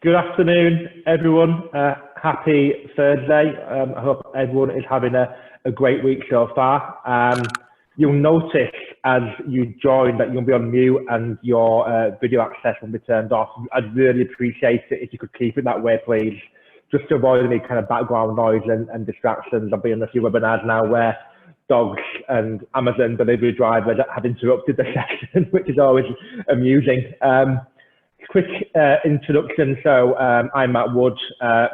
Good afternoon, everyone. Happy Thursday. I hope everyone is having a great week so far. You'll notice as you join that you'll be on mute and your video access will be turned off. I'd really appreciate it if you could keep it that way, please, just to avoid any kind of background noise and distractions. I've been on a few webinars now where dogs and Amazon delivery drivers have interrupted the session, which is always amusing. Quick introduction. So I'm Matt Wood,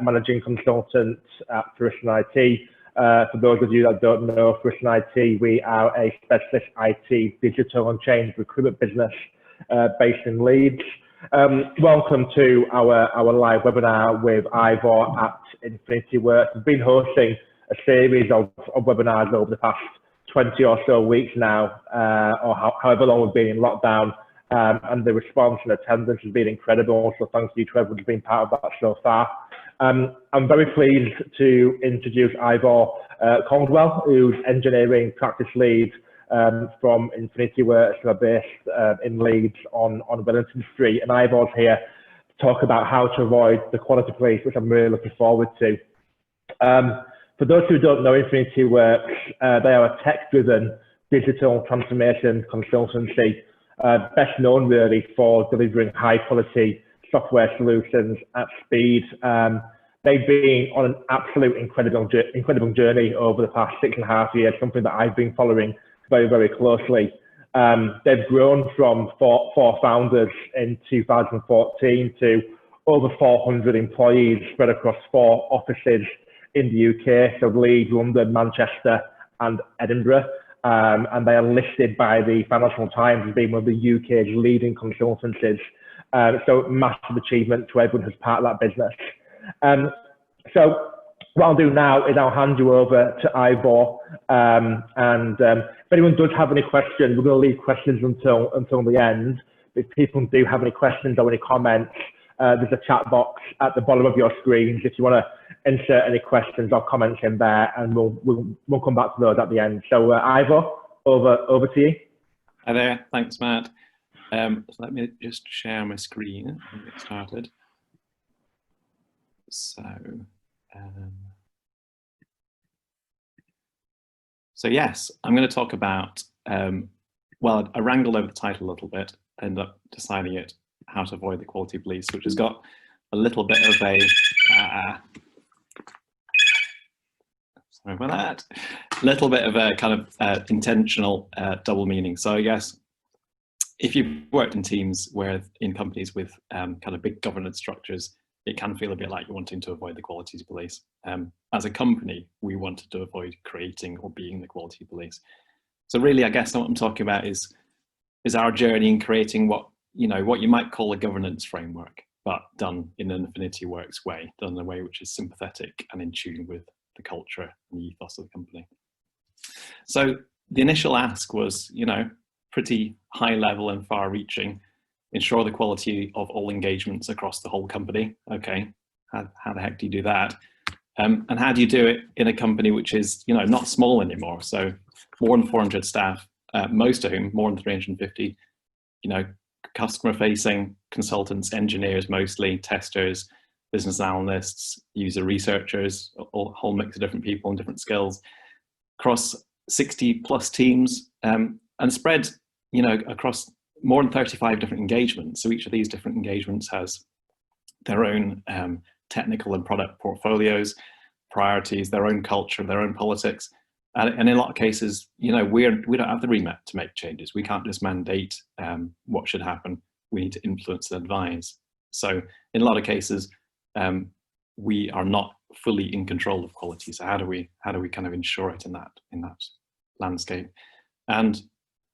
Managing Consultant at Fruition IT. For those of you that don't know, Fruition IT, we are a specialist IT digital and change recruitment business based in Leeds. Welcome to our live webinar with Ivor at Infinity Works. We've been hosting a series of webinars over the past 20 or so weeks now, or however long we've been in lockdown. And the response and attendance has been incredible. So thank you to everyone who's been part of that so far. I'm very pleased to introduce Ivor Caldwell, who's engineering practice lead from Infinity Works, who are based in Leeds on Wellington Street. And Ivor's here to talk about how to avoid the quality police, which I'm really looking forward to. For those who don't know Infinity Works, they are a tech-driven digital transformation consultancy. Best known really for delivering high quality software solutions at speed. They've been on an absolute incredible journey over the past 6.5 years, something that I've been following very, very closely. They've grown from four founders in 2014 to over 400 employees spread across 4 offices in the UK, so Leeds, London, Manchester and Edinburgh. And they are listed by the Financial Times as being one of the UK's leading consultancies. So massive achievement to everyone who's part of that business. So what I'll do now is I'll hand you over to Ivor. If anyone does have any questions, we're going to leave questions until the end. If people do have any questions or any comments, there's a chat box at the bottom of your screens if you want to insert any questions or comments in there, and we'll come back to those at the end. So Ivor, over to you. Hi there, thanks Matt. So let me just share my screen and get started. So yes, I'm going to talk about, well, I wrangled over the title a little bit, ended up deciding it, how to avoid the quality police, which has got a little bit of a, sorry about that, little bit of a kind of intentional double meaning. So I guess if you've worked in teams where in companies with kind of big governance structures, it can feel a bit like you're wanting to avoid the quality police. As a company, we wanted to avoid creating or being the quality police. So really, I guess what I'm talking about is our journey in creating what you might call a governance framework, but done in an Infinity Works way, done in a way which is sympathetic and in tune with the culture and the ethos of the company. So the initial ask was, pretty high level and far reaching, ensure the quality of all engagements across the whole company. Okay, how the heck do you do that? And how do you do it in a company which is, not small anymore? So more than 400 staff, most of whom, more than 350, customer-facing consultants, engineers mostly, testers, business analysts, user researchers, a whole mix of different people and different skills, across 60+ teams, and spread, across more than 35 different engagements. So each of these different engagements has their own technical and product portfolios, priorities, their own culture, their own politics. And in a lot of cases, we don't have the remit to make changes. We can't just mandate what should happen. We need to influence and advise. So in a lot of cases, we are not fully in control of quality. So how do we kind of ensure it in that landscape? And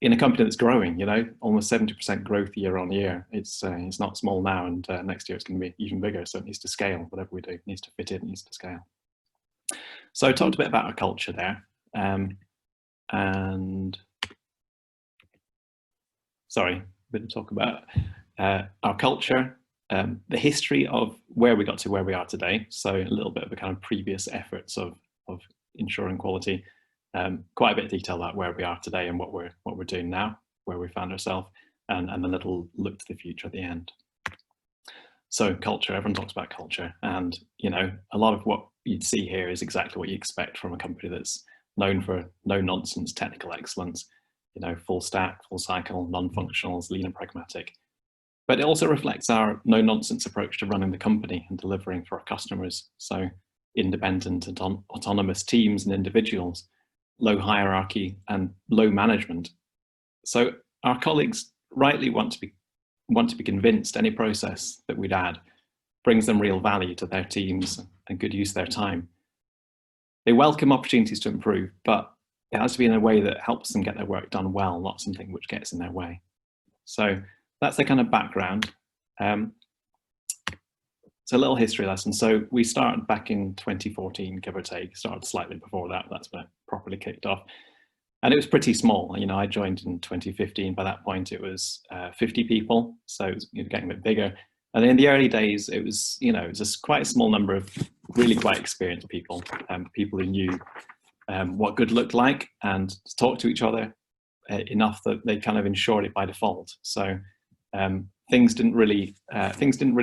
in a company that's growing, almost 70% growth year on year, it's not small now, and next year it's going to be even bigger. So it needs to scale. Whatever we do, it needs to fit in, it needs to scale. So I talked a bit about our culture there. And sorry, a bit to talk about our culture, the history of where we got to where we are today. So a little bit of a kind of previous efforts of ensuring quality, quite a bit of detail about where we are today and what we're doing now, where we found ourselves, and a little look to the future at the end. So culture, everyone talks about culture, and a lot of what you'd see here is exactly what you expect from a company that's known for no nonsense technical excellence, full stack, full cycle, non-functionals, lean and pragmatic. But it also reflects our no nonsense approach to running the company and delivering for our customers. So independent and autonomous teams and individuals, low hierarchy and low management. So our colleagues rightly want to be convinced any process that we'd add brings them real value to their teams and good use of their time. They welcome opportunities to improve, but it has to be in a way that helps them get their work done well, not something which gets in their way. So that's the kind of background. It's a little history lesson. So we started back in 2014, give or take. Started slightly before that. That's when it properly kicked off. And it was pretty small. I joined in 2015. By that point, it was 50 people. So it was getting a bit bigger. And in the early days, it was, just quite a small number of really quite experienced people, people who knew what good looked like and talked to each other enough that they kind of ensured it by default. So things didn't really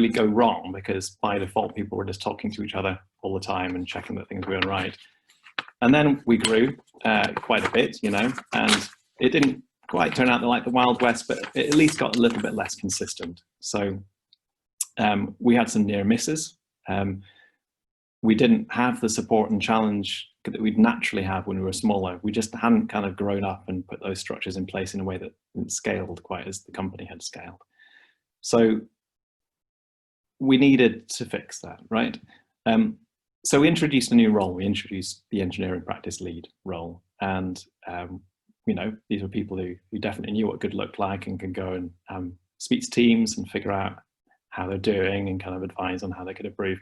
go wrong because by default people were just talking to each other all the time and checking that things were going right. And then we grew quite a bit, and it didn't quite turn out like the Wild West, but it at least got a little bit less consistent. So we had some near misses. We didn't have the support and challenge that we'd naturally have when we were smaller. We just hadn't kind of grown up and put those structures in place in a way that scaled quite as the company had scaled. So we needed to fix that, right? So we introduced a new role. We introduced the engineering practice lead role. And, these were people who definitely knew what good looked like and could go and speak to teams and figure out how they're doing and kind of advise on how they could improve.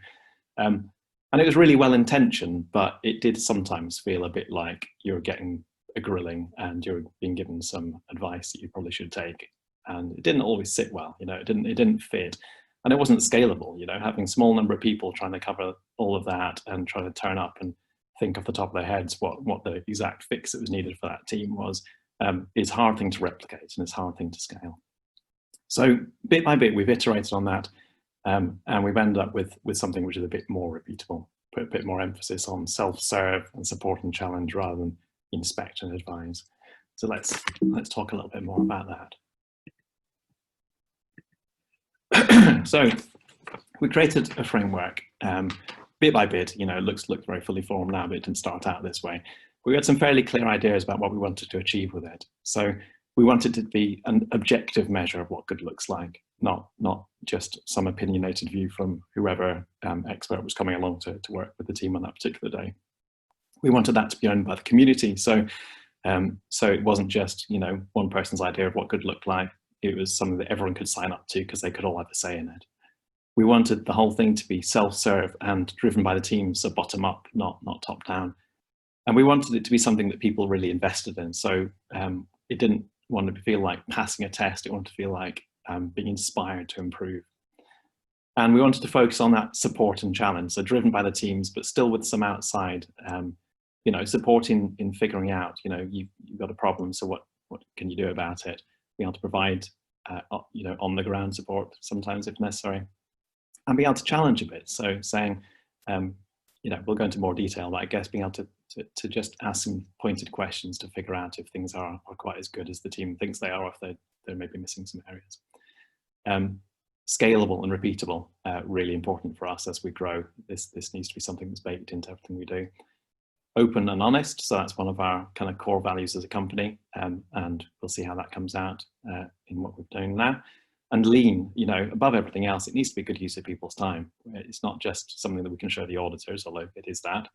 And it was really well intentioned, but it did sometimes feel a bit like you're getting a grilling and you're being given some advice that you probably should take. And it didn't always sit well, it didn't fit. And it wasn't scalable, having a small number of people trying to cover all of that and trying to turn up and think off the top of their heads what the exact fix that was needed for that team was, is a hard thing to replicate and it's a hard thing to scale. So bit by bit, we've iterated on that. And we've ended up with something which is a bit more repeatable, put a bit more emphasis on self-serve and support and challenge rather than inspect and advise. So let's talk a little bit more about that. So we created a framework, bit by bit. It looks very fully formed now, but it didn't start out this way. We had some fairly clear ideas about what we wanted to achieve with it. So we wanted it to be an objective measure of what good looks like, not just some opinionated view from whoever expert was coming along to work with the team on that particular day. We wanted that to be owned by the community. So it wasn't just one person's idea of what good looked like. It was something that everyone could sign up to because they could all have a say in it. We wanted the whole thing to be self-serve and driven by the team, so bottom up, not top down. And we wanted it to be something that people really invested in. So it didn't want to feel like passing a test. It wanted to feel like being inspired to improve. And we wanted to focus on that support and challenge, so driven by the teams, but still with some outside, supporting in figuring out, you've got a problem, so what can you do about it? Being able to provide, on the ground support sometimes if necessary, and being able to challenge a bit. So saying, we'll go into more detail, but I guess being able to just ask some pointed questions to figure out if things are quite as good as the team thinks they are, or if they're maybe missing some areas. Scalable and repeatable, really important for us as we grow. This needs to be something that's baked into everything we do. Open and honest, so that's one of our kind of core values as a company, and we'll see how that comes out in what we're doing now. And lean, above everything else, it needs to be good use of people's time. It's not just something that we can show the auditors, although it is that.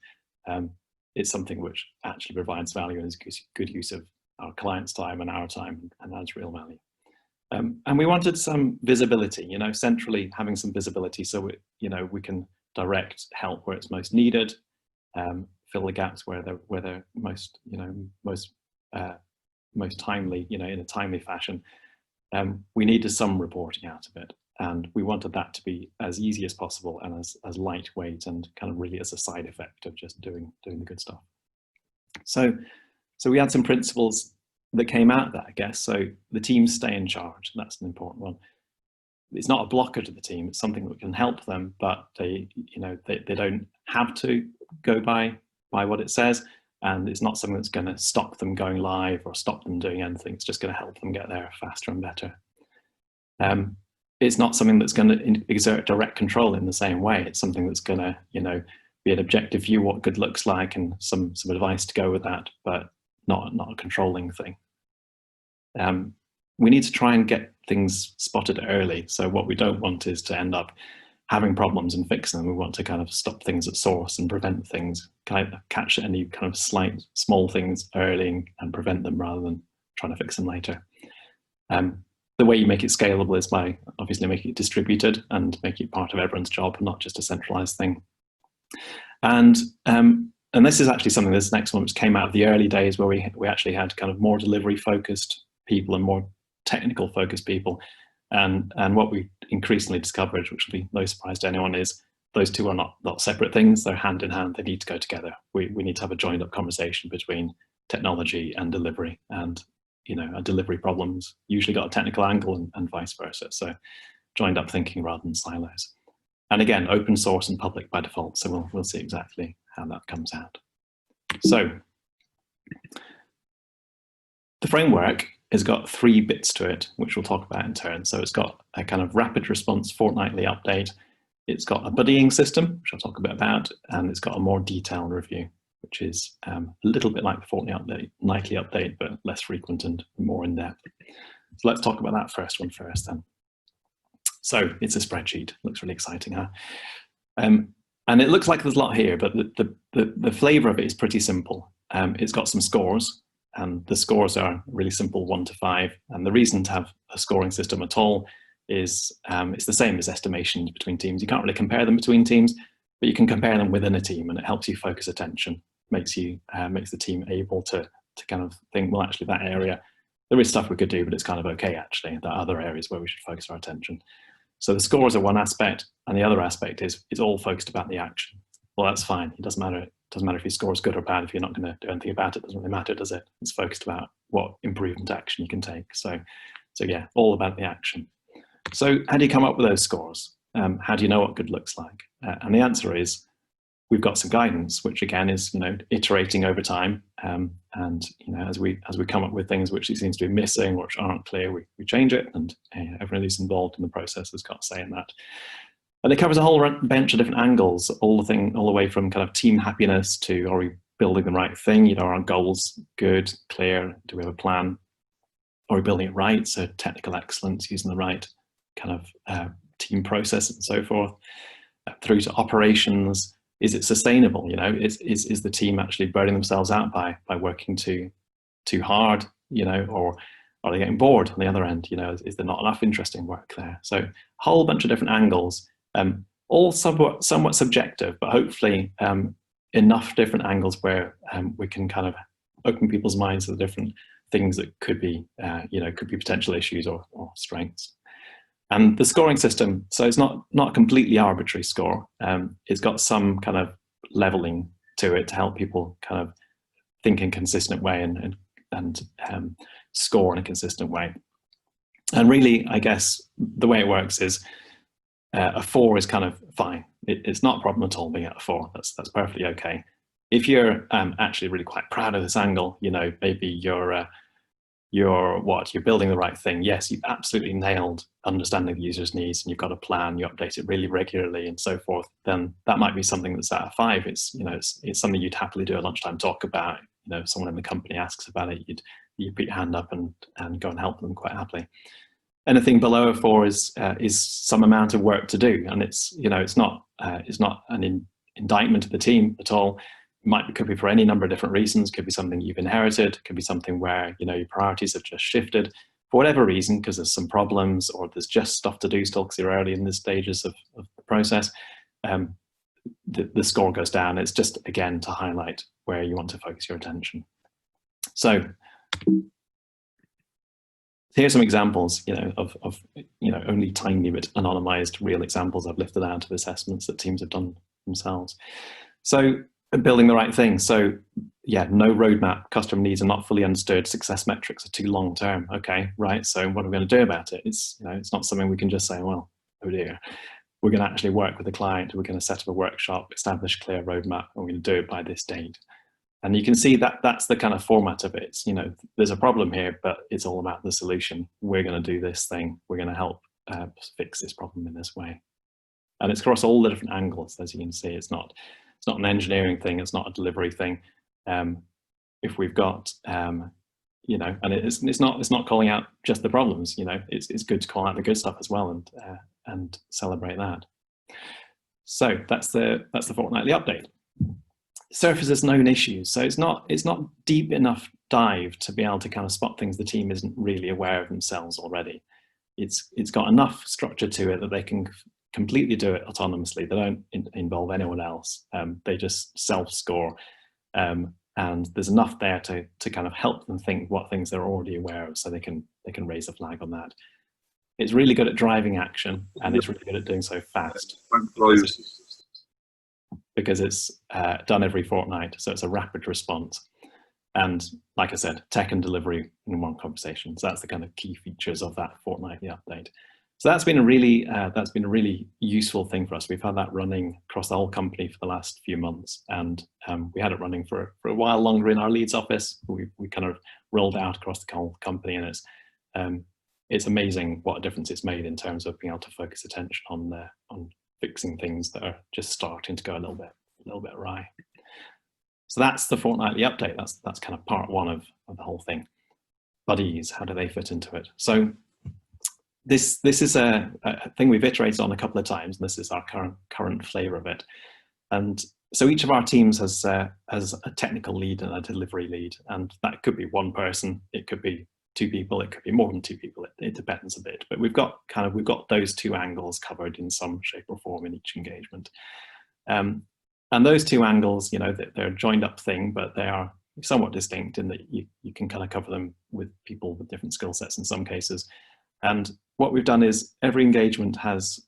It's something which actually provides value and is good use of our clients' time and our time, and adds real value. And we wanted some visibility, centrally having some visibility, so we can direct help where it's most needed, fill the gaps where they're most timely, in a timely fashion. We needed some reporting out of it, and we wanted that to be as easy as possible and as lightweight and kind of really as a side effect of just doing the good stuff. So we had some principles that came out of that, I guess. So the teams stay in charge. That's an important one. it's not a blocker to the team. It's something that can help them, but they don't have to go by what it says, and it's not something that's going to stop them going live or stop them doing anything. It's just going to help them get there faster and better. It's not something that's going to exert direct control in the same way. It's something that's going to, be an objective view what good looks like and some advice to go with that, but not a controlling thing. We need to try and get things spotted early. So what we don't want is to end up having problems and fix them. We want to kind of stop things at source and prevent things, kind of catch any kind of slight small things early and prevent them rather than trying to fix them later. The way you make it scalable is by obviously making it distributed and making it part of everyone's job, not just a centralized thing. And this is actually something, this next one, which came out of the early days where we actually had kind of more delivery focused people and more technical focused people. And what we increasingly discovered, which will be no surprise to anyone, is those two are not separate things. They're hand in hand. They need to go together. We need to have a joined up conversation between technology and delivery, and a delivery problem's usually got a technical angle and vice versa. So joined up thinking rather than silos. And again, open source and public by default. So we'll see exactly how that comes out. So the framework has got 3 bits to it, which we'll talk about in turn. So it's got a kind of rapid response fortnightly update. It's got a buddying system, which I'll talk a bit about, and it's got a more detailed review, which is a little bit like the fortnightly update, but less frequent and more in depth. So let's talk about that first one first then. So it's a spreadsheet. Looks really exciting, huh? And it looks like there's a lot here, but the flavor of it is pretty simple. It's got some scores, and the scores are really simple, 1 to 5. And the reason to have a scoring system at all is it's the same as estimations between teams. You can't really compare them between teams, but you can compare them within a team, and it helps you focus attention, makes the team able to kind of think, well, actually that area, there is stuff we could do, but it's kind of okay, actually. There are other areas where we should focus our attention. So the scores are one aspect, and the other aspect is it's all focused about the action. Well, that's fine. It doesn't matter. It doesn't matter if your score is good or bad. If you're not going to do anything about it, it doesn't really matter, does it? It's focused about what improvement action you can take. So yeah, all about the action. So how do you come up with those scores? How do you know what good looks like? And the answer is we've got some guidance, which again is iterating over time. And as we come up with things which it seems to be missing or which aren't clear, we change it, and everyone who's involved in the process has got a say in that. And it covers a whole bunch of different angles, all the way from kind of team happiness to, are we building the right thing? Are our goals good, clear? Do we have a plan? Are we building it right? So technical excellence, using the right kind of team process and so forth. Through to operations, is it sustainable? Is the team actually burning themselves out by working too hard? Or are they getting bored on the other end? Is there not enough interesting work there? So a whole bunch of different angles, all somewhat subjective, but hopefully enough different angles where we can kind of open people's minds to the different things that could be potential issues or strengths. And the scoring system, so it's not a completely arbitrary score. It's got some kind of leveling to it to help people kind of think in a consistent way and score in a consistent way. And really, I guess the way it works is a 4 is kind of fine. It's not a problem at all being at a 4. That's perfectly okay. If you're actually really quite proud of this angle, maybe you're building the right thing. Yes, you've absolutely nailed understanding the user's needs, and you've got a plan, you update it really regularly and so forth, then that might be something that's at a 5. It's something you'd happily do a lunchtime talk about. If someone in the company asks about it, you put your hand up and go and help them quite happily. Anything below a 4 is some amount of work to do, and it's not an indictment of the team at all. Could be for any number of different reasons. Could be something you've inherited. Could be something where your priorities have just shifted for whatever reason, because there's some problems or there's just stuff to do still because you're early in the stages of the process. The score goes down. It's just, again, to highlight where you want to focus your attention. So here's some examples, of only tiny bit anonymized real examples I've lifted out of assessments that teams have done themselves. So building the right thing. So yeah, no roadmap, customer needs are not fully understood, success metrics are too long term. Okay, right. So what are we going to do about it? It's, you know, it's not something we can just say, well, oh dear. We're going to actually work with the client. We're going to set up a workshop, establish a clear roadmap, and we're going to do it by this date. And you can see that that's the kind of format of it. It's, you know, there's a problem here, but it's all about the solution. We're going to do this thing. We're going to help fix this problem in this way. And it's across all the different angles, as you can see. It's not an engineering thing. It's not a delivery thing. If we've got, you know, and it's not calling out just the problems. You know, it's good to call out the good stuff as well, and celebrate that. So that's the fortnightly update. Surfaces known issues. So it's not deep enough dive to be able to kind of spot things the team isn't really aware of themselves already. It's got enough structure to it that they can completely do it autonomously. They don't involve anyone else. They just self-score, and there's enough there to kind of help them think what things they're already aware of, so they can raise a flag on that. It's really good at driving action, and it's really good at doing so fast because it's done every fortnight, so it's a rapid response. And like I said, tech and delivery in one conversation. So that's the kind of key features of that fortnightly update. So that's been a really useful thing for us. We've had that running across the whole company for the last few months, and we had it running for a while longer in our Leeds office. We kind of rolled out across the whole company, and it's amazing what a difference it's made in terms of being able to focus attention on fixing things that are just starting to go a little bit awry. So that's the fortnightly update. That's kind of part one of the whole thing. Buddies, how do they fit into it? So this is a thing we've iterated on a couple of times, and this is our current flavor of it. And so each of our teams has a technical lead and a delivery lead, and that could be one person, it could be two people, it could be more than two people, it depends a bit. But we've got those two angles covered in some shape or form in each engagement. And those two angles, you know, they're a joined up thing, but they are somewhat distinct in that you can kind of cover them with people with different skill sets in some cases. And what we've done is every engagement has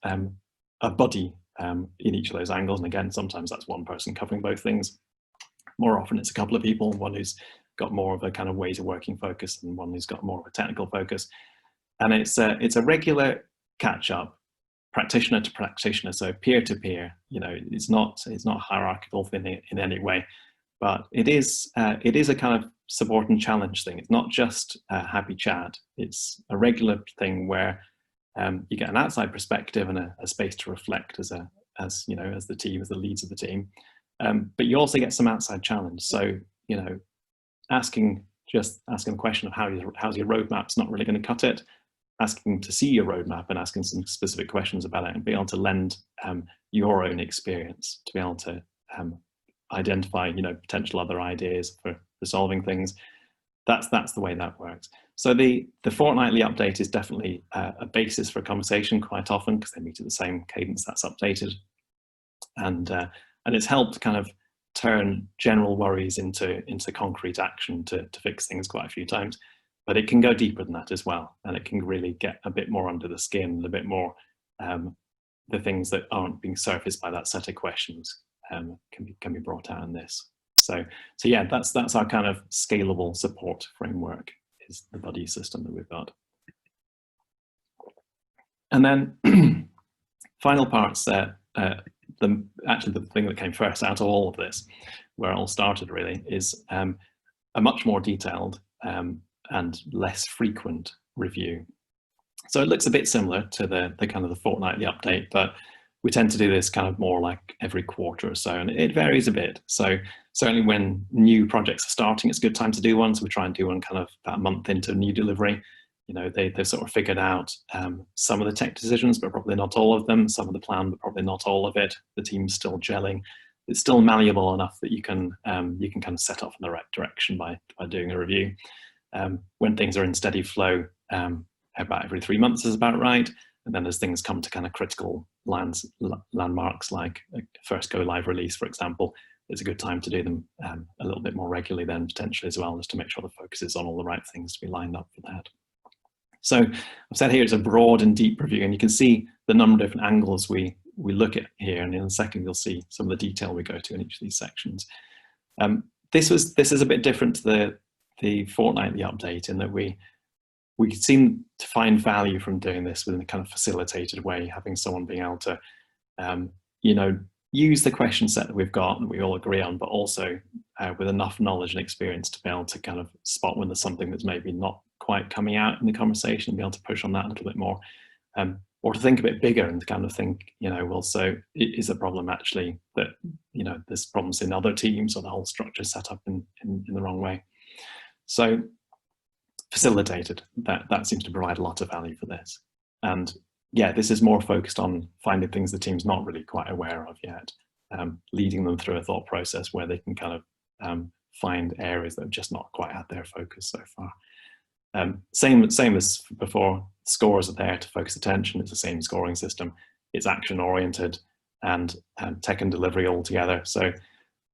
a buddy in each of those angles. And again, sometimes that's one person covering both things. More often it's a couple of people, one who's got more of a kind of ways of working focus and one who's got more of a technical focus. And it's a regular catch up, practitioner to practitioner, so peer to peer. You know, it's not hierarchical in any way, but it is a kind of support and challenge thing. It's not just a happy chat. It's a regular thing where you get an outside perspective and a space to reflect as the team, as the leads of the team. But you also get some outside challenge. So, you know, asking the question of how's your roadmap's not really going to cut it. Asking to see your roadmap and asking some specific questions about it, and be able to lend your own experience to be able to identify, you know, potential other ideas for solving things. That's the way that works. So the fortnightly update is definitely a basis for a conversation quite often, because they meet at the same cadence that's updated, and it's helped kind of turn general worries into concrete action to fix things quite a few times. But it can go deeper than that as well, and it can really get a bit more under the skin, a bit more the things that aren't being surfaced by that set of questions can be brought out in this. So yeah, that's our kind of scalable support framework, is the buddy system that we've got. And then final parts, actually the thing that came first out of all of this, where it all started really, is a much more detailed and less frequent review. So it looks a bit similar to the kind of the fortnightly update, but we tend to do this kind of more like every quarter or so, and it varies a bit. So certainly when new projects are starting, it's a good time to do one. So we try and do one kind of about a month into new delivery. You know, they've sort of figured out some of the tech decisions, but probably not all of them. Some of the plan, but probably not all of it. The team's still gelling. It's still malleable enough that you can kind of set off in the right direction by doing a review. When things are in steady flow, about every 3 months is about right. And then as things come to kind of critical landmarks, like a first go live release, for example, it's a good time to do them a little bit more regularly then, potentially as well, just to make sure the focus is on all the right things to be lined up for that. So I've said here it's a broad and deep review, and you can see the number of different angles we we look at here, and in a second you'll see some of the detail we go to in each of these sections. This is a bit different to the fortnightly update in that we seem to find value from doing this within a kind of facilitated way, having someone being able to, you know, use the question set that we've got that we all agree on, but also with enough knowledge and experience to be able to kind of spot when there's something that's maybe not quite coming out in the conversation and be able to push on that a little bit more, or to think a bit bigger and to kind of think, you know, well, so is a problem actually that, you know, there's problems in other teams or the whole structure set up in the wrong way. So facilitated, that seems to provide a lot of value for this. And yeah, this is more focused on finding things the team's not really quite aware of yet, leading them through a thought process where they can kind of find areas that have just not quite had their focus so far. Same as before, scores are there to focus attention. It's the same scoring system. It's action oriented and tech and delivery all together. So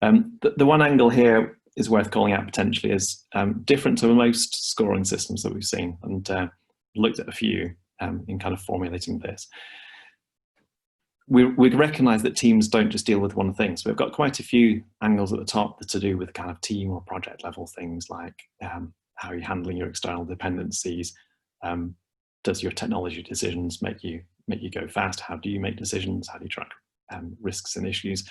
the one angle here is worth calling out potentially is different to most scoring systems that we've seen, and looked at a few in kind of formulating this. We recognise that teams don't just deal with one thing. So we've got quite a few angles at the top that are to do with kind of team or project level things like how you're handling your external dependencies. Does your technology decisions make you go fast? How do you make decisions? How do you track risks and issues?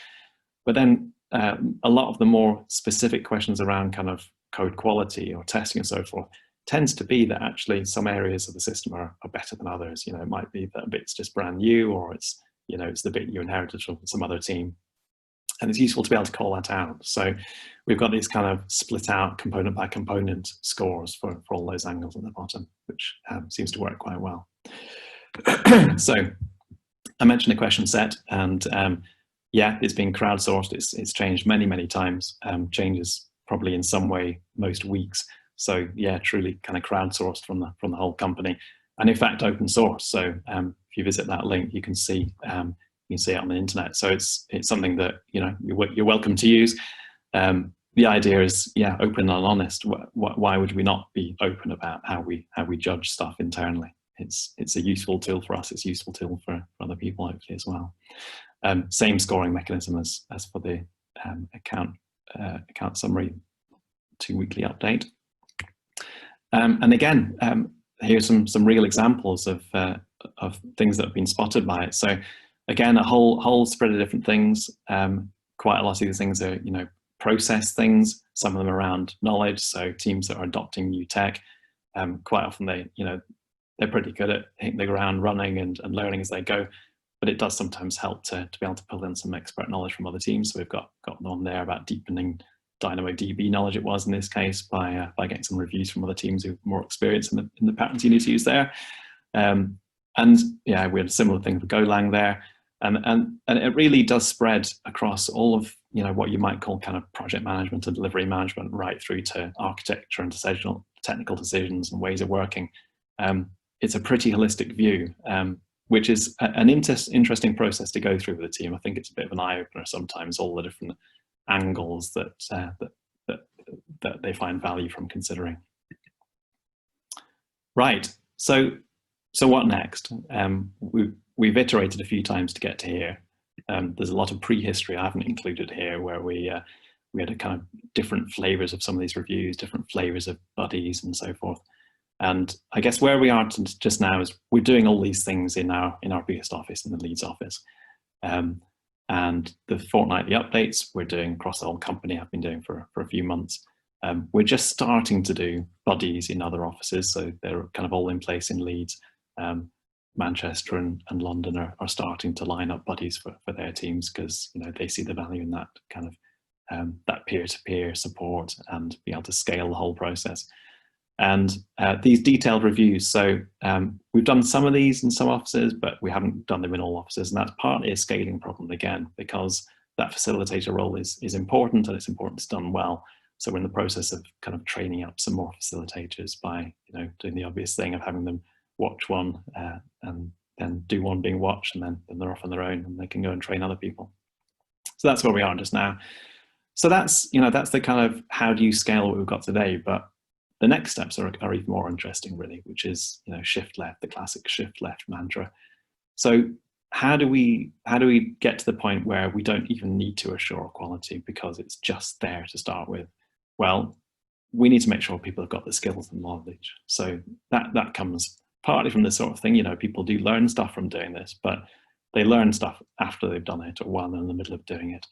But then a lot of the more specific questions around kind of code quality or testing and so forth tends to be that actually some areas of the system are better than others. You know, it might be that a bit's just brand new, or it's, you know, it's the bit you inherited from some other team. And it's useful to be able to call that out. So we've got these kind of split out component by component scores for all those angles at the bottom, which seems to work quite well. So I mentioned a question set, and yeah, it's been crowdsourced. It's changed many times, changes probably in some way most weeks. So yeah, truly kind of crowdsourced from the whole company, and in fact open source. So if you visit that link, you can see it on the internet. So it's something that, you know, you're welcome to use. The idea is, yeah, open and honest. Why would we not be open about how we judge stuff internally? It's a useful tool for us. It's a useful tool for other people hopefully as well. Same scoring mechanism as for the account summary 2 weekly update. And again, here's some real examples of things that have been spotted by it. So again, a whole spread of different things. Quite a lot of these things are, you know, process things. Some of them around knowledge. So teams that are adopting new tech, quite often they're pretty good at hitting the ground running and learning as they go. But it does sometimes help to be able to pull in some expert knowledge from other teams. So we've got one there about deepening DynamoDB knowledge, it was in this case, by getting some reviews from other teams who have more experience in the patterns you need to use there. And yeah, we had a similar thing for Golang there. And it really does spread across all of, you know, what you might call kind of project management and delivery management, right through to architecture and technical decisions and ways of working. It's a pretty holistic view, which is an interesting process to go through with the team. I think it's a bit of an eye-opener sometimes, all the different angles that they find value from considering. Right, so what next? We've iterated a few times to get to here. There's a lot of prehistory I haven't included here, where we had a kind of different flavors of some of these reviews, different flavors of buddies and so forth. And I guess where we are just now is we're doing all these things in our biggest office, in the Leeds office. And the fortnightly updates we're doing across the whole company, I've been doing for a few months. We're just starting to do buddies in other offices, so they're kind of all in place in Leeds. Manchester and London are starting to line up buddies for their teams, because, you know, they see the value in that kind of that peer-to-peer support and be able to scale the whole process. And these detailed reviews, so we've done some of these in some offices, but we haven't done them in all offices, and that's partly a scaling problem again, because that facilitator role is important, and it's important it's done well. So we're in the process of kind of training up some more facilitators by, you know, doing the obvious thing of having them watch one and then do one being watched, and then they're off on their own and they can go and train other people. So that's where we are just now. So that's, you know, that's the kind of how do you scale what we've got today. But the next steps are even more interesting, really, which is, you know, shift left, the classic shift left mantra. So how do we get to the point where we don't even need to assure quality because it's just there to start with? Well, we need to make sure people have got the skills and knowledge. So that comes partly from this sort of thing. You know, people do learn stuff from doing this, but they learn stuff after they've done it or while they're in the middle of doing it.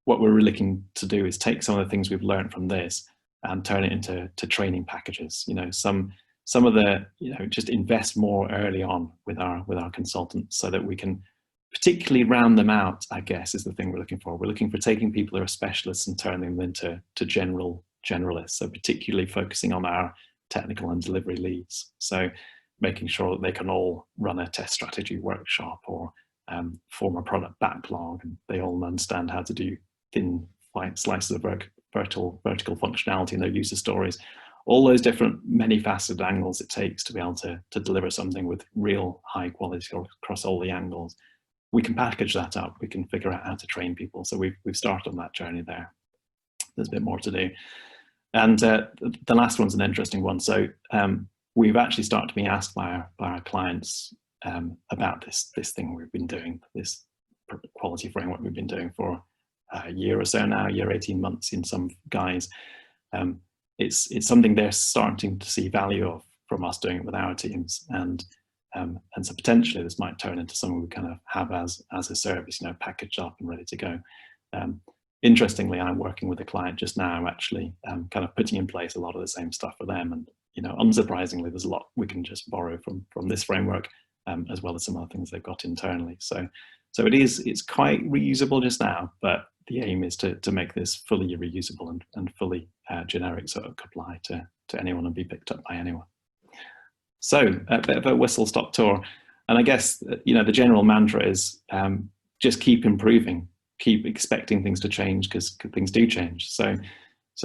What we're really looking to do is take some of the things we've learned from this and turn it into training packages. You know, some of the, you know, just invest more early on with our consultants so that we can particularly round them out, I guess, is the thing we're looking for. We're looking for taking people who are specialists and turning them into generalists. So particularly focusing on our technical and delivery leads. So making sure that they can all run a test strategy workshop or form a product backlog, and they all understand how to do thin slices of vertical functionality in their user stories. All those different many faceted angles it takes to be able to deliver something with real high quality across all the angles. We can package that up. We can figure out how to train people. So we've started on that journey there. There's a bit more to do. And the last one's an interesting one. So we've actually started to be asked by our clients about this thing we've been doing, this quality framework we've been doing for a year or so now, 18 months in some guys. It's something they're starting to see value of from us doing it with our teams. And so potentially this might turn into something we kind of have as a service, you know, packaged up and ready to go. Interestingly, I'm working with a client just now, actually, kind of putting in place a lot of the same stuff for them. And, you know, unsurprisingly, there's a lot we can just borrow from this framework, as well as some other things they've got internally. So it's quite reusable just now, but the aim is to make this fully reusable and fully generic, so it could apply to anyone and be picked up by anyone. So a bit of a whistle-stop tour. And I guess, you know, the general mantra is just keep improving, keep expecting things to change because things do change. So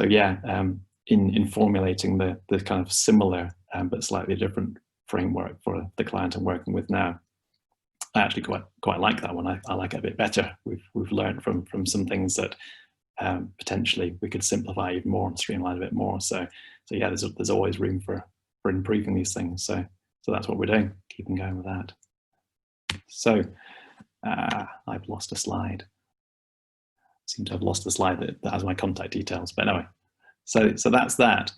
yeah, in formulating the kind of similar but slightly different framework for the client I'm working with now, I actually quite like that one. I like it a bit better. We've learned from some things that potentially we could simplify even more and streamline a bit more. So yeah, there's always room for improving these things. So that's what we're doing, keeping going with that. So I've lost a slide. Seem to have lost the slide that has my contact details, but anyway, so that's that.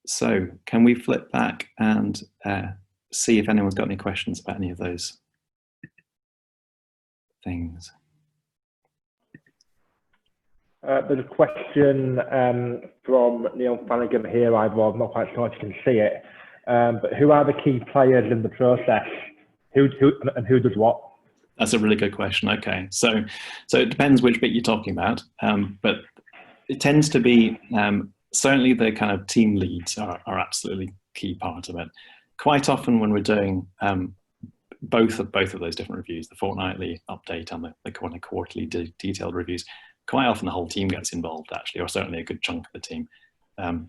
So can we flip back and see if anyone's got any questions about any of those things? There's a question from Neil Flanagan here, Ivor. I'm not quite sure if you can see it, but who are the key players in the process? Who does what? That's a really good question. Okay, so it depends which bit you're talking about, but it tends to be certainly the kind of team leads are absolutely key part of it. Quite often when we're doing both of those different reviews, the fortnightly update and the kind of quarterly detailed reviews, quite often the whole team gets involved actually, or certainly a good chunk of the team.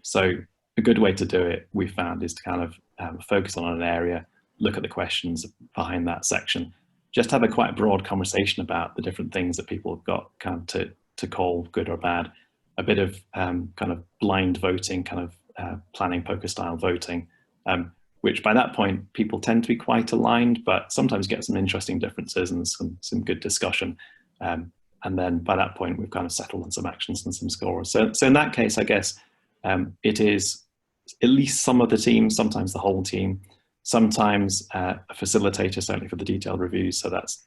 So a good way to do it, we found, is to kind of focus on an area, look at the questions behind that section, just have a quite broad conversation about the different things that people have got kind of to call good or bad, a bit of kind of blind voting, kind of planning poker style voting, which by that point people tend to be quite aligned, but sometimes get some interesting differences and some good discussion. And then by that point we've kind of settled on some actions and some scores. So in that case, I guess it is at least some of the team, sometimes the whole team, sometimes a facilitator, certainly for the detailed reviews. So that's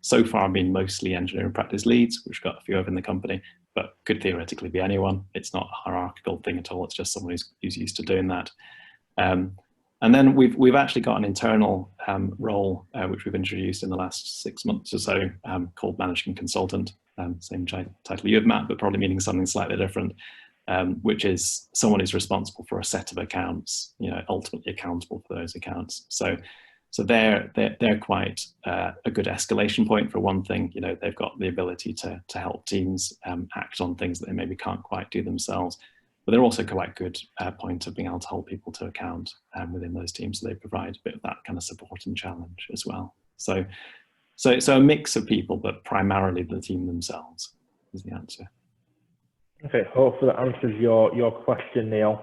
so far been mostly engineering practice leads, which we've got a few of in the company, but could theoretically be anyone. It's not a hierarchical thing at all. It's just someone who's used to doing that. And then we've actually got an internal role, which we've introduced in the last 6 months or so, called managing consultant. Same title you have, Matt, but probably meaning something slightly different, which is someone who's responsible for a set of accounts, you know, ultimately accountable for those accounts. So they're quite a good escalation point for one thing. You know, they've got the ability to help teams act on things that they maybe can't quite do themselves. But they're also quite good point of being able to hold people to account within those teams. So they provide a bit of that kind of support and challenge as well. So a mix of people, but primarily the team themselves is the answer. Okay, hopefully that answers your question, Neil.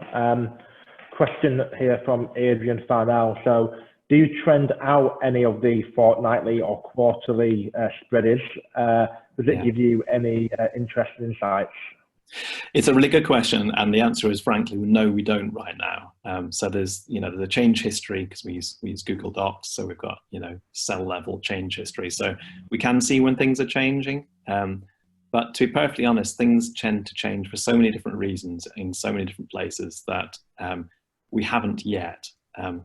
Question here from Adrian Farnell. So, Do you trend out any of the fortnightly or quarterly spreaders? Does it give you any interesting insights? It's a really good question, and the answer is frankly no, we don't right now. So there's there's a change history because we use Google Docs, so we've got cell level change history, so we can see when things are changing. But to be perfectly honest, things tend to change for so many different reasons in so many different places that we haven't yet.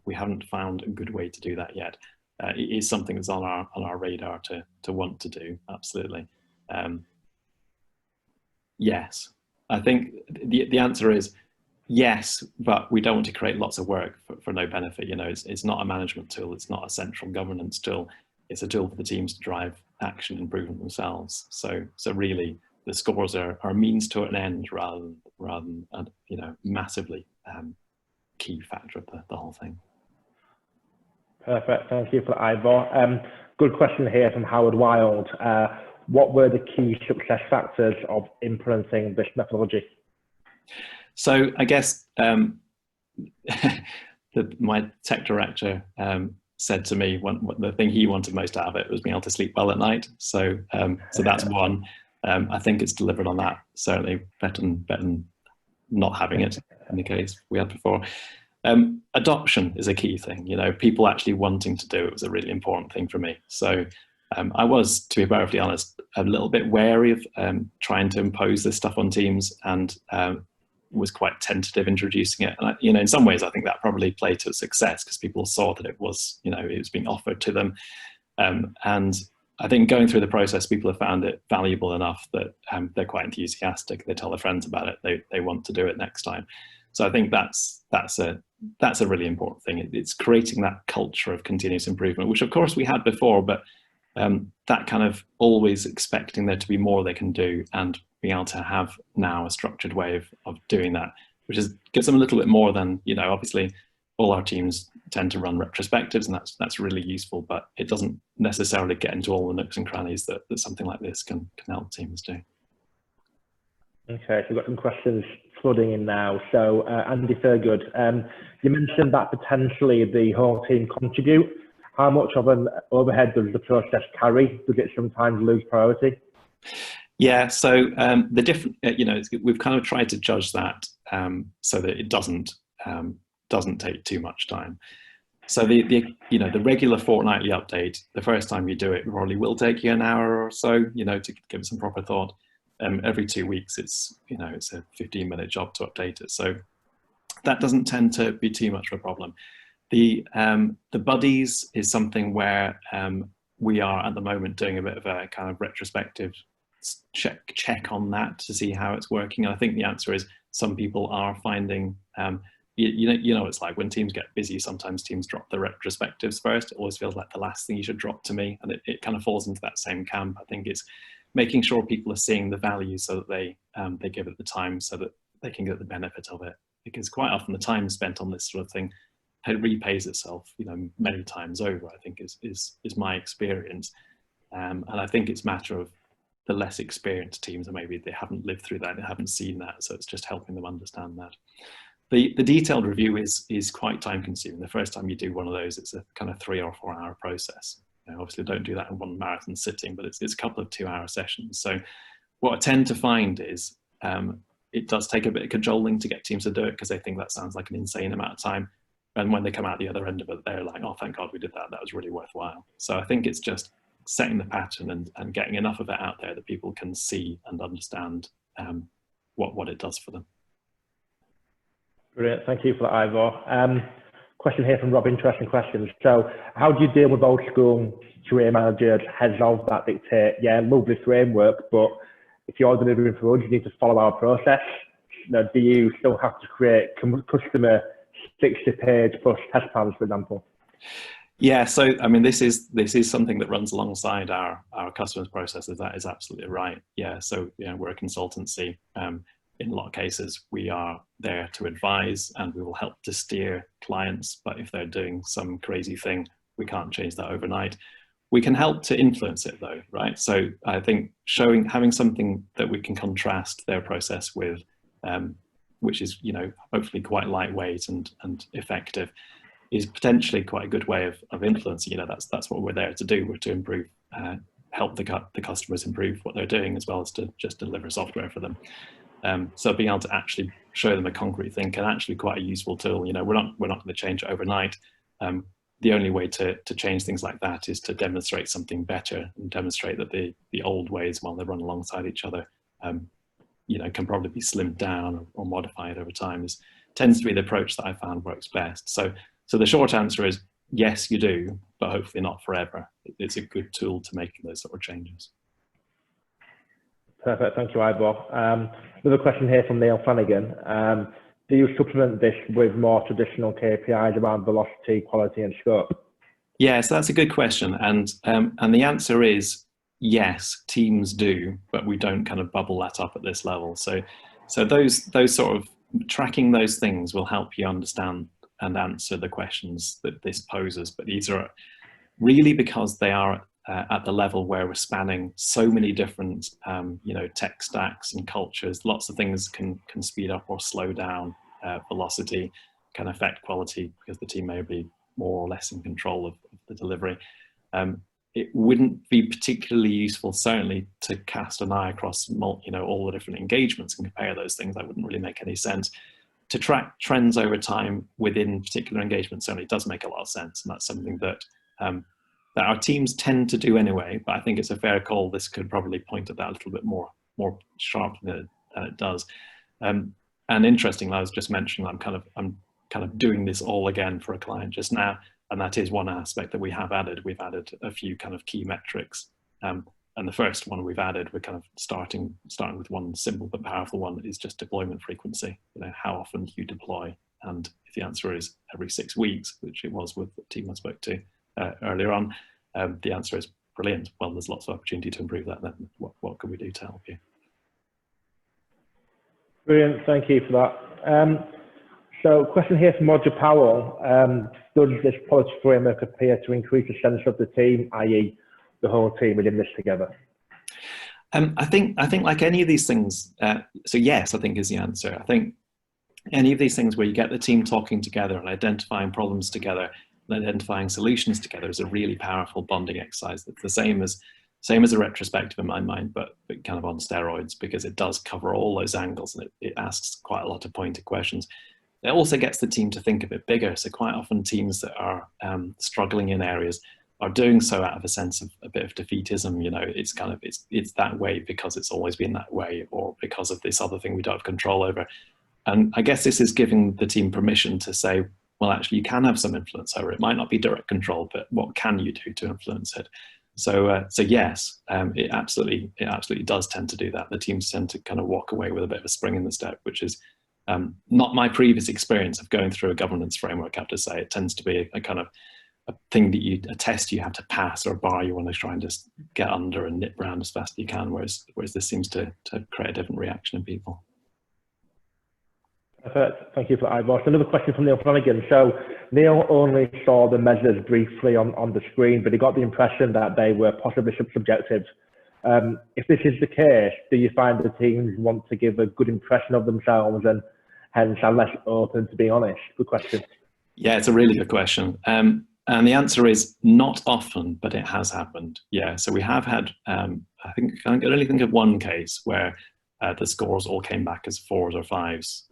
We haven't found a good way to do that yet. It is something that's on our radar to want to do, absolutely. Yes, I think the answer is yes, but we don't want to create lots of work for no benefit. It's not a management tool. It's not a central governance tool. It's a tool for the teams to drive action improvement themselves. So really, the scores are a means to an end rather than massively key factor of the whole thing. Perfect. Thank you for that, Ivor. Good question here from Howard Wild. What were the key success factors of implementing this methodology? So I guess my tech director said to me the thing he wanted most out of it was being able to sleep well at night. So that's one. I think it's delivered on that. Certainly better than not having it in the case we had before. Adoption is a key thing. People actually wanting to do it was a really important thing for me. So I was, to be perfectly honest, a little bit wary of trying to impose this stuff on teams, and was quite tentative introducing it. And in some ways, I think that probably played to its success because people saw that it was being offered to them. And I think going through the process, people have found it valuable enough that they're quite enthusiastic. They tell their friends about it. They want to do it next time. So I think that's a really important thing. It's creating that culture of continuous improvement, which of course we had before, but that kind of always expecting there to be more they can do, and being able to have now a structured way of doing that, which gives them a little bit more than, obviously all our teams tend to run retrospectives, and that's really useful, but it doesn't necessarily get into all the nooks and crannies that something like this can help teams do. Okay, so we've got some questions flooding in now. So Andy Thurgood, you mentioned that potentially the whole team contribute. How much of an overhead does the process carry? Does it sometimes lose priority? Yeah, so the different, we've kind of tried to judge that so that it doesn't take too much time. So the regular fortnightly update, the first time you do it probably will take you an hour or so, to give it some proper thought. Every 2 weeks, it's a 15-minute job to update it. So that doesn't tend to be too much of a problem. The buddies is something where we are at the moment doing a bit of a kind of retrospective check on that to see how it's working. And I think the answer is some people are finding, it's like when teams get busy, sometimes teams drop the retrospectives first. It always feels like the last thing you should drop to me. And it kind of falls into that same camp. I think it's making sure people are seeing the value so that they give it the time so that they can get the benefit of it. Because quite often the time spent on this sort of thing, it repays itself, many times over, I think is my experience. And I think it's a matter of the less experienced teams, and maybe they haven't lived through that, they haven't seen that, so it's just helping them understand that. The detailed review is quite time consuming. The first time you do one of those, it's a kind of 3 or 4 hour process. Obviously don't do that in one marathon sitting, but it's a couple of 2 hour sessions. So what I tend to find is it does take a bit of cajoling to get teams to do it because they think that sounds like an insane amount of time. And when they come out the other end of it, they're like, oh, thank God we did that. That was really worthwhile. So I think it's just setting the pattern and getting enough of it out there that people can see and understand what it does for them. Brilliant. Thank you for that, Ivor. Question here from Rob, interesting questions. So how do you deal with old school career managers, heads of that dictate, yeah, lovely framework, but if you're delivering for us, you need to follow our process. Do you still have to create customer 60-page plus test plans, for example? Yeah, so I mean, this is something that runs alongside our customers' processes. That is absolutely right. Yeah, so we're a consultancy. In a lot of cases, we are there to advise and we will help to steer clients. But if they're doing some crazy thing, we can't change that overnight. We can help to influence it though, right? So I think having something that we can contrast their process with, which is hopefully quite lightweight and effective, is potentially quite a good way of influencing. You know, that's what we're there to do. We're to improve, help the customers improve what they're doing, as well as to just deliver software for them. So being able to actually show them a concrete thing can actually be quite a useful tool. You know, we're not going to change it overnight. The only way to change things like that is to demonstrate something better and demonstrate that the old ways, while they run alongside each other, you know, can probably be slimmed down or modified over time. Tends to be the approach that I found works best. So the short answer is yes, you do, but hopefully not forever. It's a good tool to make those sort of changes. Perfect, thank you, Ivor. Another question here from Neil Flanagan. Do you supplement this with more traditional KPIs around velocity, quality, and scope? Yes, that's a good question, and the answer is yes, teams do, but we don't kind of bubble that up at this level. So those sort of tracking those things will help you understand and answer the questions that this poses. But these are really because they are at the level where we're spanning so many different you know, tech stacks and cultures. Lots of things can speed up or slow down velocity, can affect quality because the team may be more or less in control of the delivery. It wouldn't be particularly useful, certainly, to cast an eye across you know, all the different engagements and compare those things. That wouldn't really make any sense. To track trends over time within particular engagements certainly does make a lot of sense, and that's something that that our teams tend to do anyway. But I think it's a fair call. This could probably point at that a little bit more sharply than it does. And interestingly, I was just mentioning I'm kind of doing this all again for a client just now, and that is one aspect that we have added. We've added a few kind of key metrics, and the first one we've added, we're kind of starting with one simple but powerful one, is just deployment frequency. You know, how often do you deploy? And if the answer is every 6 weeks, which it was with the team I spoke to earlier on, the answer is brilliant. Well, there's lots of opportunity to improve that. Then what can we do to help you? Brilliant, thank you for that. So question here from Roger Powell. Does this policy framework appear to increase the sense of the team, i.e. the whole team within this together? I think like any of these things, so yes, I think is the answer. I think any of these things where you get the team talking together and identifying problems together and identifying solutions together is a really powerful bonding exercise. It's the same as a retrospective in my mind, but kind of on steroids, because it does cover all those angles and it asks quite a lot of pointed questions. It also gets the team to think a bit bigger. So quite often teams that are struggling in areas are doing so out of a sense of a bit of defeatism. You know, it's kind of, it's that way because it's always been that way, or because of this other thing we don't have control over. And I guess this is giving the team permission to say, well, actually you can have some influence over it. It might not be direct control, but what can you do to influence it? So yes, it absolutely does tend to do that. The teams tend to kind of walk away with a bit of a spring in the step, which is not my previous experience of going through a governance framework. I have to say, it tends to be a kind of a thing that a test you have to pass, or a bar you want to try and just get under and nip around as fast as you can, whereas this seems to create a different reaction in people. Perfect. Thank you for that, Ivor. So another question from Neil Flanagan. So Neil only saw the measures briefly on the screen, but he got the impression that they were possibly subjective. If this is the case, do you find the teams want to give a good impression of themselves and hence are less open to being honest? Good question. Yeah, it's a really good question. And the answer is not often, but it has happened. Yeah, so we have had, I can only think of one case where the scores all came back as 4s or 5s.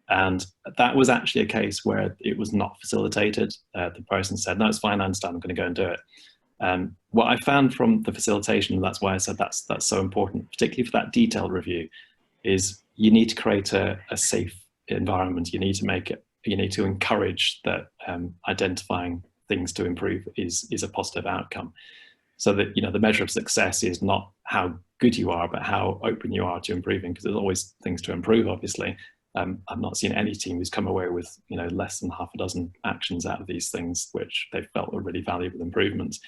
And that was actually a case where it was not facilitated. The person said, no, it's fine, I understand, I'm going to go and do it. What I found from the facilitation, and that's why I said that's so important, particularly for that detailed review, is you need to create a safe environment. You need to encourage that identifying things to improve is a positive outcome. So that, you know, the measure of success is not how good you are, but how open you are to improving, because there's always things to improve, obviously. I've not seen any team who's come away with, you know, less than half a dozen actions out of these things which they felt were really valuable improvements.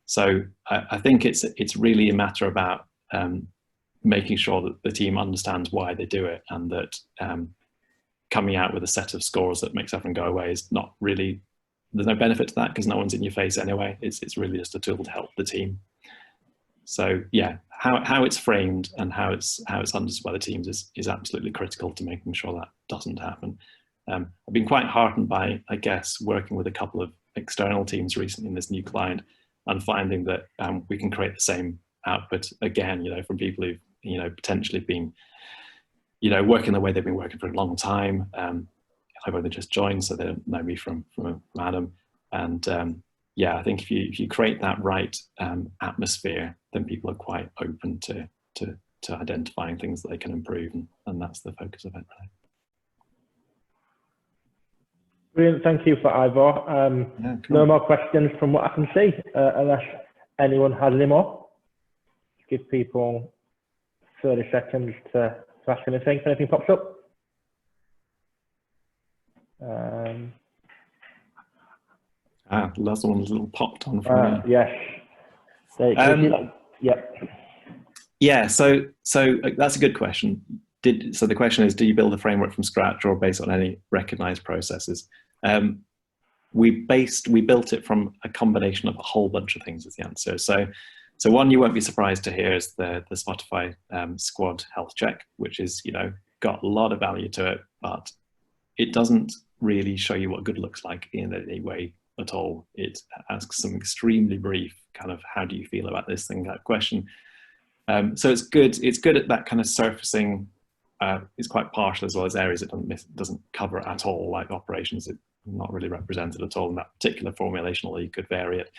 So I think it's really a matter about making sure that the team understands why they do it, and that coming out with a set of scores that makes everyone go away is not really, there's no benefit to that because no one's in your face anyway. It's really just a tool to help the team. So yeah, how it's framed and how it's understood by the teams is absolutely critical to making sure that doesn't happen. I've been quite heartened by, I guess, working with a couple of external teams recently in this new client and finding that we can create the same output again, from people who've, potentially been, working the way they've been working for a long time. I've only just joined, so they don't know me from Adam. And yeah, I think if you create that right atmosphere, then people are quite open to identifying things that they can improve, and that's the focus of it, really. Brilliant, thank you for Ivor. Yeah, cool. No more questions from what I can see, unless anyone has any more. Give people 30 seconds to ask anything if anything pops up. The last one's a little popped on from me. Yes. Yep. Yeah, so that's a good question. So the question is, do you build a framework from scratch or based on any recognized processes? We built it from a combination of a whole bunch of things is the answer. So one you won't be surprised to hear is the Spotify squad health check, which is, got a lot of value to it, but it doesn't really show you what good looks like in any way at all. It asks some extremely brief kind of, how do you feel about this thing, that question. So it's good at that kind of surfacing. It's quite partial as well as areas it doesn't cover at all, like operations. It's not really represented at all in that particular formulation, although you could vary it.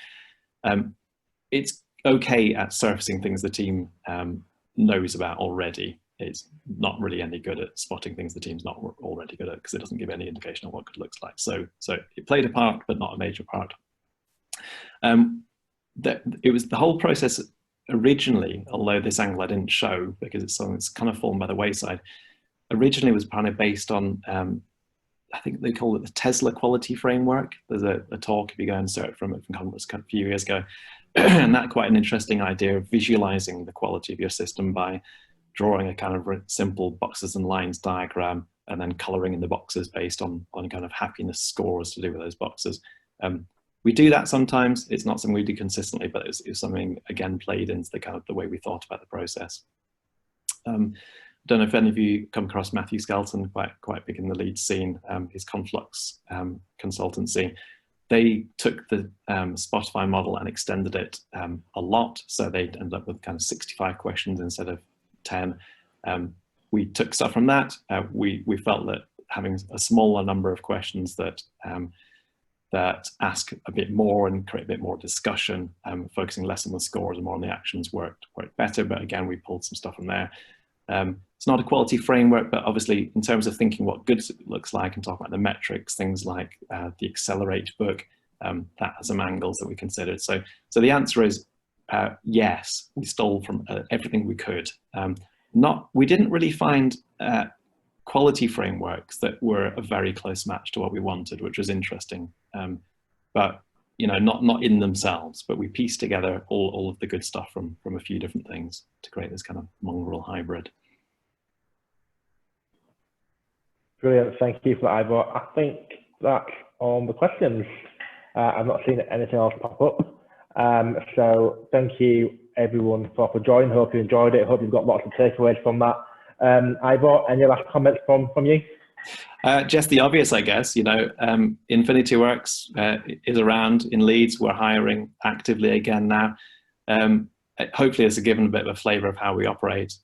It's okay at surfacing things the team knows about already. It's not really any good at spotting things the team's not already good at, because it doesn't give any indication of what good looks like. So it played a part, but not a major part. It was the whole process originally, although this angle I didn't show because it's something that's kind of fallen by the wayside, originally was kind of based on, I think they call it the Tesla quality framework. There's a talk, if you go and search from it from conference a few years ago, and that's quite an interesting idea of visualizing the quality of your system by drawing a kind of simple boxes and lines diagram and then coloring in the boxes based on kind of happiness scores to do with those boxes. We do that sometimes. It's not something we do consistently, but it was something, again, played into the kind of the way we thought about the process. Don't know if any of you come across Matthew Skelton, quite big in the lead scene, his Conflux consultancy. They took the Spotify model and extended it a lot. So they ended up with kind of 65 questions instead of 10. We took stuff from that. We felt that having a smaller number of questions that ask a bit more and create a bit more discussion, focusing less on the scores and more on the actions worked better. But again, we pulled some stuff from there. It's not a quality framework, but obviously in terms of thinking what good looks like and talking about the metrics, things like the Accelerate book, that has some angles that we considered. So the answer is yes, we stole from everything we could. We didn't really find quality frameworks that were a very close match to what we wanted, which was interesting. But not in themselves, but we pieced together all of the good stuff from a few different things to create this kind of mongrel hybrid. Brilliant, thank you for that, Ivor. I think that's all the questions. I've not seen anything else pop up. So thank you everyone for joining. Hope you enjoyed it. Hope you've got lots of takeaways from that. Ivor, any last comments from you? Just the obvious, I guess. Infinity Works is around in Leeds. We're hiring actively again now. Hopefully, it's given a bit of a flavour of how we operate.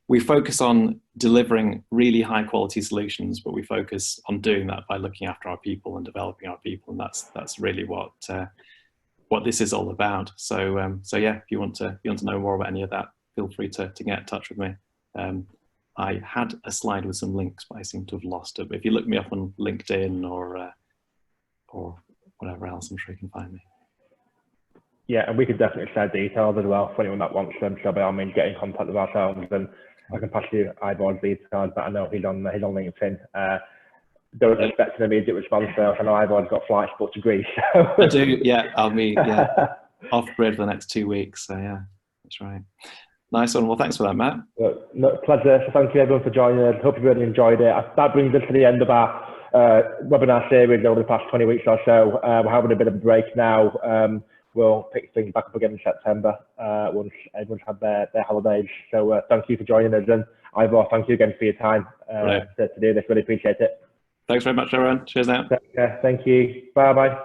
We focus on delivering really high quality solutions, but we focus on doing that by looking after our people and developing our people, and that's really what this is all about. So yeah, if you want to know more about any of that, feel free to get in touch with me. I had a slide with some links, but I seem to have lost it. But if you look me up on LinkedIn or whatever else, I'm sure you can find me. Yeah, and we could definitely share details as well for anyone that wants them. So by all means, get in contact with ourselves, and I can pass you Ivor's details. But I know he's on LinkedIn. Don't expect an immediate response though. I know Ivor's got flights booked to Greece. So. I do. Yeah, I'll be off grid for the next 2 weeks. So yeah, that's right. Nice one. Well, thanks for that, Matt. No, pleasure. So thank you everyone for joining us. Hope you really enjoyed it. That brings us to the end of our webinar series over the past 20 weeks or so. We're having a bit of a break now. We'll pick things back up again in September once everyone's had their holidays. So thank you for joining us, and Ivor, thank you again for your time to do this. Really appreciate it. Thanks very much, everyone. Cheers now. Thank you. Bye bye.